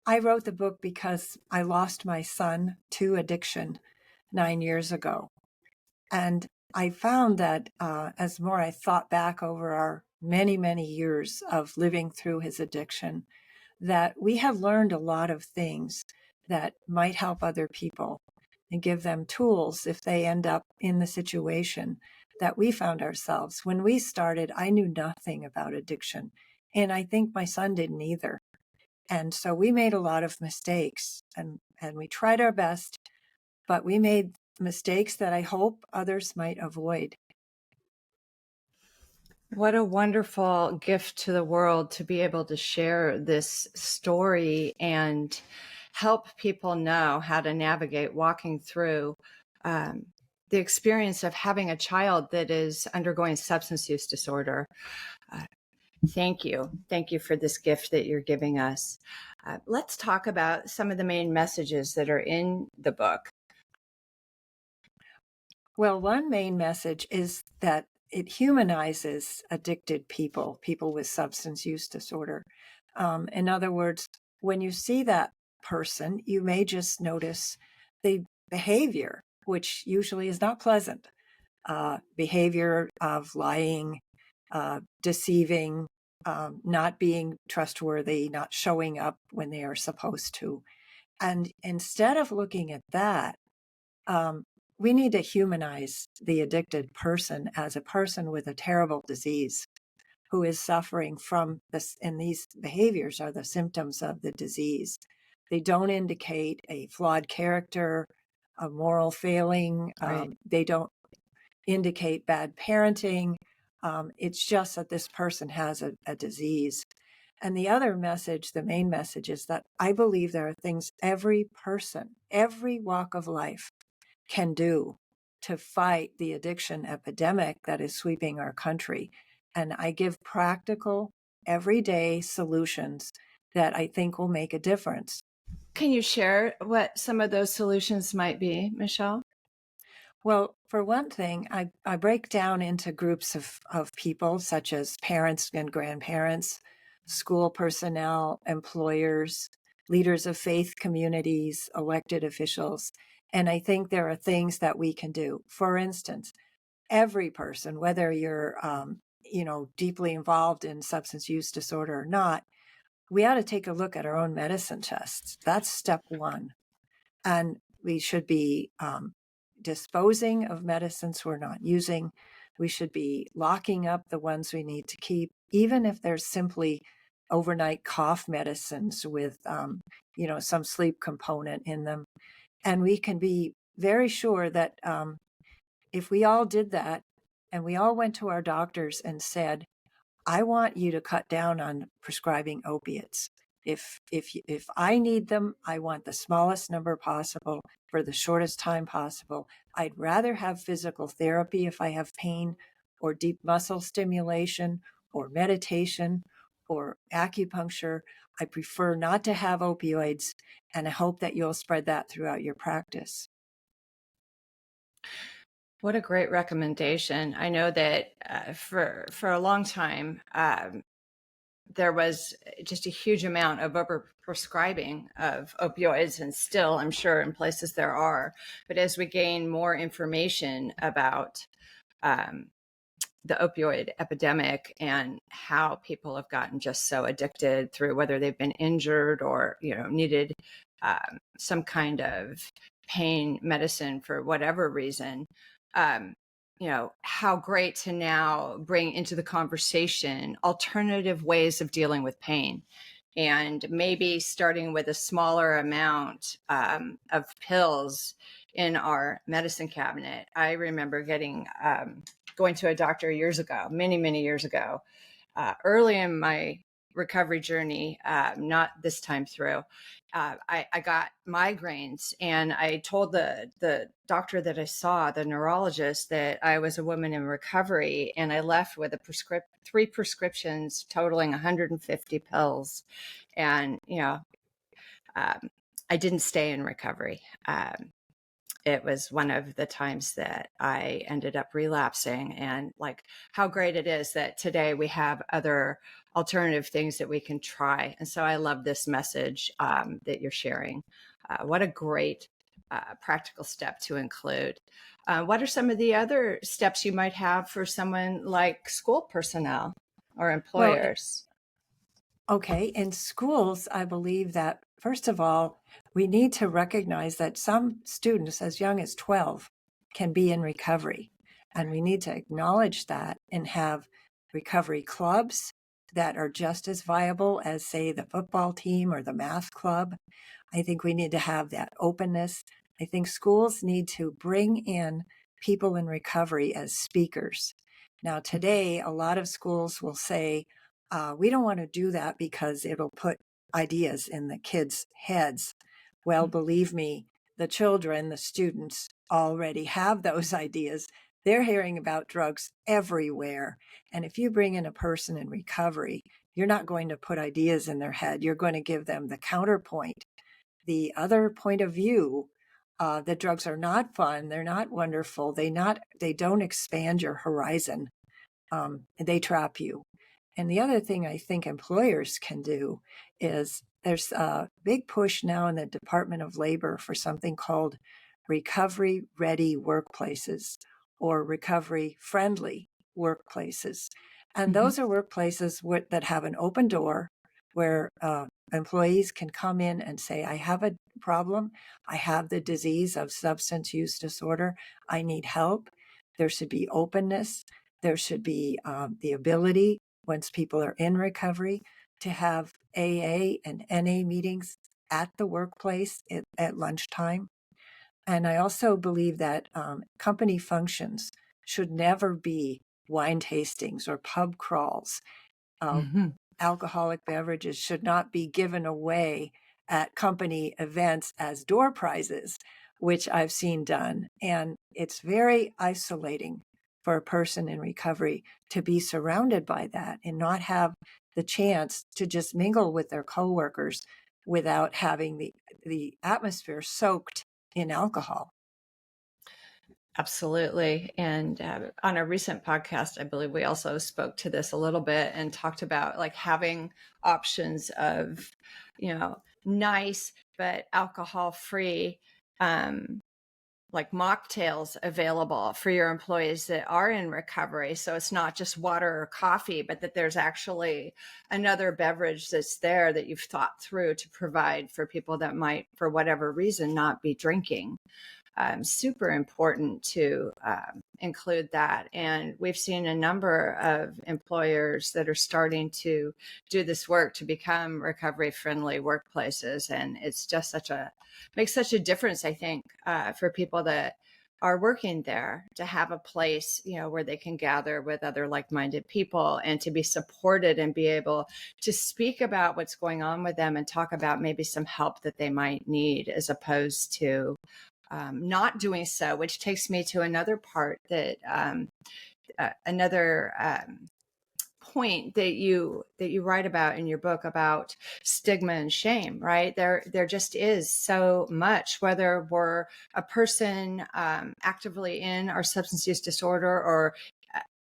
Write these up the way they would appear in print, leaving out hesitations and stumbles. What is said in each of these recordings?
I wrote the book because I lost my son to addiction 9 years ago. And I found that as more I thought back over our many, many years of living through his addiction, that we have learned a lot of things that might help other people and give them tools if they end up in the situation that we found ourselves. When we started, I knew nothing about addiction, and I think my son didn't either. And so we made a lot of mistakes, and we tried our best, but we made mistakes that I hope others might avoid. What a wonderful gift to the world to be able to share this story and help people know how to navigate walking through the experience of having a child that is undergoing substance use disorder. Thank you. Thank you for this gift that you're giving us. Let's talk about some of the main messages that are in the book. Well, one main message is that it humanizes addicted people, people with substance use disorder. In other words, when you see that person, you may just notice the behavior, which usually is not pleasant. Behavior of lying, deceiving, not being trustworthy, not showing up when they are supposed to. And instead of looking at that, we need to humanize the addicted person as a person with a terrible disease who is suffering from this, and these behaviors are the symptoms of the disease. They don't indicate a flawed character, a moral failing. Right. They don't indicate bad parenting. It's just that this person has a disease. And the other message, the main message, is that I believe there are things every person, every walk of life can do to fight the addiction epidemic that is sweeping our country. And I give practical, everyday solutions that I think will make a difference. Can you share what some of those solutions might be, Michele? Well, for one thing, I break down into groups of people such as parents and grandparents, school personnel, employers, leaders of faith communities, elected officials. And I think there are things that we can do. For instance, every person, whether you're, deeply involved in substance use disorder or not, we ought to take a look at our own medicine tests. That's step one. And we should be disposing of medicines we're not using. We should be locking up the ones we need to keep, even if there's simply overnight cough medicines with, some sleep component in them. And we can be very sure that if we all did that and we all went to our doctors and said, I want you to cut down on prescribing opiates. If I need them, I want the smallest number possible for the shortest time possible. I'd rather have physical therapy if I have pain, or deep muscle stimulation, or meditation, or acupuncture. I prefer not to have opioids, and I hope that you'll spread that throughout your practice. What a great recommendation. I know that for a long time, there was just a huge amount of overprescribing of opioids, and still, I'm sure, in places there are. But as we gain more information about the opioid epidemic and how people have gotten just so addicted through whether they've been injured or needed some kind of pain medicine for whatever reason, how great to now bring into the conversation alternative ways of dealing with pain, and maybe starting with a smaller amount of pills in our medicine cabinet. I remember going to a doctor years ago, many years ago, early in my recovery journey, not this time through. I got migraines, and I told the doctor that I saw, the neurologist, that I was a woman in recovery, and I left with 3 prescriptions totaling 150 pills. And, I didn't stay in recovery. It was one of the times that I ended up relapsing, and how great it is that today we have other alternative things that we can try. And so I love this message that you're sharing. What a great practical step to include. What are some of the other steps you might have for someone like school personnel or Well, employers? okay, in schools, I believe that, first of all, we need to recognize that some students as young as 12 can be in recovery. And we need to acknowledge that and have recovery clubs that are just as viable as, say, the football team or the math club. I think we need to have that openness. I think schools need to bring in people in recovery as speakers. Now, today, a lot of schools will say, we don't want to do that because it'll put ideas in the kids' heads. Well, believe me, the children, the students already have those ideas. They're hearing about drugs everywhere. And if you bring in a person in recovery, you're not going to put ideas in their head. You're going to give them the counterpoint, the other point of view, that drugs are not fun. They're not wonderful. They don't expand your horizon. They trap you. And the other thing I think employers can do is there's a big push now in the Department of Labor for something called recovery ready workplaces or recovery friendly workplaces. And Mhm. those are workplaces that have an open door where employees can come in and say, I have a problem. I have the disease of substance use disorder. I need help. There should be openness. There should be the ability, once people are in recovery, to have AA and NA meetings at the workplace at lunchtime. And I also believe that company functions should never be wine tastings or pub crawls. Uh, Mhm. Alcoholic beverages should not be given away at company events as door prizes, which I've seen done. And it's very isolating for a person in recovery to be surrounded by that and not have the chance to just mingle with their coworkers without having the atmosphere soaked in alcohol. Absolutely. And on a recent podcast, I believe we also spoke to this a little bit and talked about like having options of, nice but alcohol free, um, like mocktails available for your employees that are in recovery. So it's not just water or coffee, but that there's actually another beverage that's there that you've thought through to provide for people that might, for whatever reason, not be drinking. Super important to include that. And we've seen a number of employers that are starting to do this work to become recovery friendly workplaces. And it's just makes such a difference, I think, for people that are working there to have a place, where they can gather with other like-minded people and to be supported and be able to speak about what's going on with them and talk about maybe some help that they might need, as opposed to not doing so, which takes me to another part that another point that you write about in your book about stigma and shame. Right there just is so much, whether we're a person actively in our substance use disorder or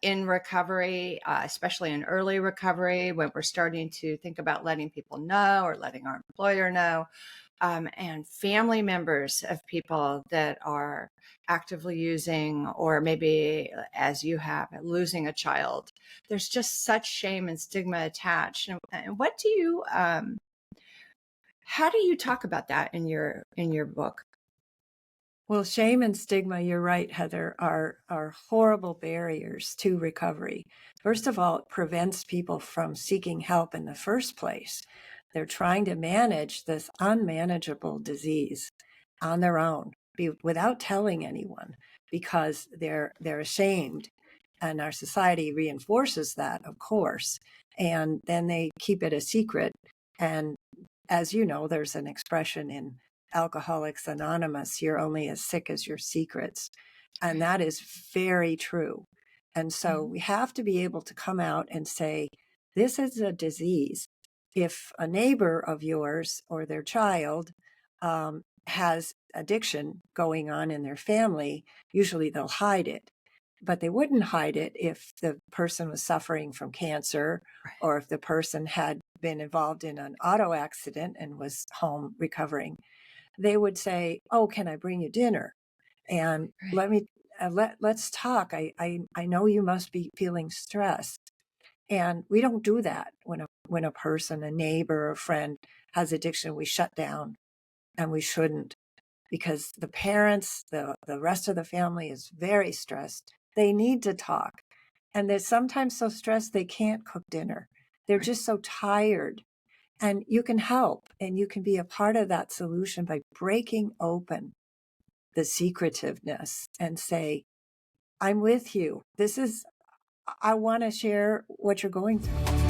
in recovery, especially in early recovery, when we're starting to think about letting people know or letting our employer know, and family members of people that are actively using, or maybe as you have, losing a child. There's just such shame and stigma attached. And what do you, how do you talk about that in your book? Well, shame and stigma, you're right, Heather, are horrible barriers to recovery. First of all, it prevents people from seeking help in the first place. They're trying to manage this unmanageable disease on their own without telling anyone because they're ashamed. And our society reinforces that, of course. And then they keep it a secret. And as you know, there's an expression in Alcoholics Anonymous, you're only as sick as your secrets. And that is very true. And so Mhm. we have to be able to come out and say, this is a disease. If a neighbor of yours or their child has addiction going on in their family, usually they'll hide it. but they wouldn't hide it if the person was suffering from cancer, Right. or if the person had been involved in an auto accident and was home recovering. They would say, "Oh, can I bring you dinner? And Right. let me let's talk. I know you must be feeling stressed." And we don't do that when a person, a neighbor, a friend has addiction. We shut down, and we shouldn't, because the parents, the rest of the family is very stressed. They need to talk. And they're sometimes so stressed they can't cook dinner. They're Right. just so tired. And you can help, and you can be a part of that solution by breaking open the secretiveness and say, "I'm with you. I want to share what you're going through."